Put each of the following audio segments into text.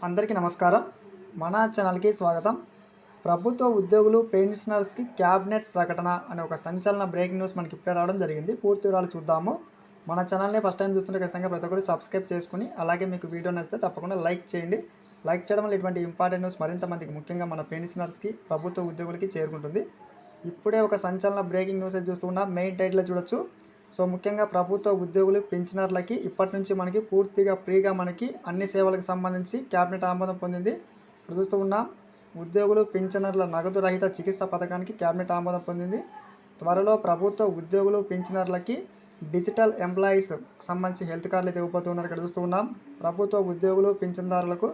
అందరికీ నమస్కారం. మన ఛానల్కి స్వాగతం. ప్రభుత్వ ఉద్యోగులు పెన్షనర్స్కి క్యాబినెట్ ప్రకటన అనే ఒక సంచలన బ్రేకింగ్ న్యూస్ మనకి ఇప్పుడే రావడం జరిగింది. పూర్తి వివరాలు చూద్దాము. మన ఛానల్ని ఫస్ట్ టైం చూస్తుంటే ఖచ్చితంగా ప్రతి ఒక్కరు సబ్స్క్రైబ్ చేసుకుని, అలాగే మీకు వీడియో నచ్చితే తప్పకుండా లైక్ చేయండి. లైక్ చేయడం వల్ల ఇటువంటి ఇంపార్టెంట్ న్యూస్ మరింత మందికి, ముఖ్యంగా మన పెన్షనర్స్కి, ప్రభుత్వ ఉద్యోగులకి చేరుకుంటుంది. ఇప్పుడే ఒక సంచలన బ్రేకింగ్ న్యూస్ చూస్తున్నా. మెయిన్ టైటిల్ చూడొచ్చు. సో ముఖ్యంగా ప్రభుత్వ ఉద్యోగులు పెన్షనర్లకి ఇప్పటి నుంచి మనకి పూర్తిగా ఫ్రీగా మనకి అన్ని సేవలకు సంబంధించి క్యాబినెట్ ఆమోదం పొందింది. ఇక్కడ చూస్తూ ఉన్నాం. ఉద్యోగులు పెన్షనర్ల నగదు రహిత చికిత్స పథకానికి క్యాబినెట్ ఆమోదం పొందింది. త్వరలో ప్రభుత్వ ఉద్యోగులు పెన్షనర్లకి డిజిటల్ ఎంప్లాయీస్ సంబంధించి హెల్త్ కార్డులు అయితే ఇవ్వబోతున్నారు. ఇక్కడ చూస్తూ ఉన్నాం. ప్రభుత్వ ఉద్యోగులు పెన్షన్దారులకు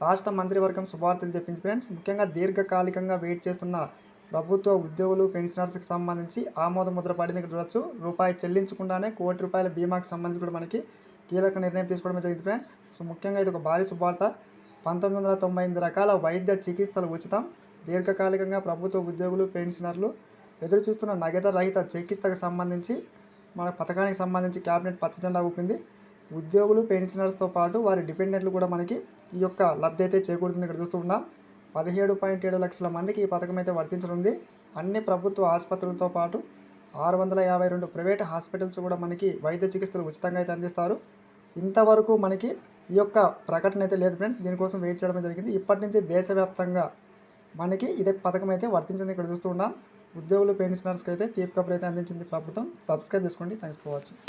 రాష్ట్ర మంత్రివర్గం శుభార్తలు చెప్పింది ఫ్రెండ్స్. ముఖ్యంగా దీర్ఘకాలికంగా వెయిట్ చేస్తున్న ప్రభుత్వ ఉద్యోగులు పెన్షనర్స్కి సంబంధించి ఆమోద ముద్ర పడింది. ఇక్కడ చూడొచ్చు. రూపాయి చెల్లించకుండానే ₹1,00,00,000 బీమాకి సంబంధించి కూడా మనకి కీలక నిర్ణయం తీసుకోవడం జరిగింది ఫ్రెండ్స్. సో ముఖ్యంగా ఇది ఒక భారీ శుభార్త. 1998 రకాల వైద్య చికిత్సలు ఉచితం. దీర్ఘకాలికంగా ప్రభుత్వ ఉద్యోగులు పెన్షనర్లు ఎదురు చూస్తున్న నగదు రహిత చికిత్సకు సంబంధించి మన పథకానికి సంబంధించి క్యాబినెట్ పచ్చజెండా ఊపింది. ఉద్యోగులు పెన్షనర్స్తో పాటు వారి డిపెండెంట్లు కూడా మనకి ఈ యొక్క లబ్ధి అయితే చేకూరుతుంది. ఇక్కడ చూస్తూ ఉన్నాం. 17.7 లక్షల మందికి ఈ పథకం అయితే వర్తించనుంది. అన్ని ప్రభుత్వ ఆసుపత్రులతో పాటు 652 ప్రైవేట్ హాస్పిటల్స్ కూడా మనకి వైద్య చికిత్సలు ఉచితంగా అయితే అందిస్తారు. ఇంతవరకు మనకి ఈ యొక్క ప్రకటన అయితే లేదు ఫ్రెండ్స్. దీనికోసం వెయిట్ చేయడం జరిగింది. ఇప్పటి నుంచి దేశవ్యాప్తంగా మనకి ఇదే పథకం అయితే వర్తించింది. ఇక్కడ చూస్తూ ఉన్నాం. ఉద్యోగులు పెన్షనర్స్కి అయితే తీపి కబురు అయితే అందించింది ప్రభుత్వం. సబ్స్క్రైబ్ చేసుకోండి. Thanks for watching.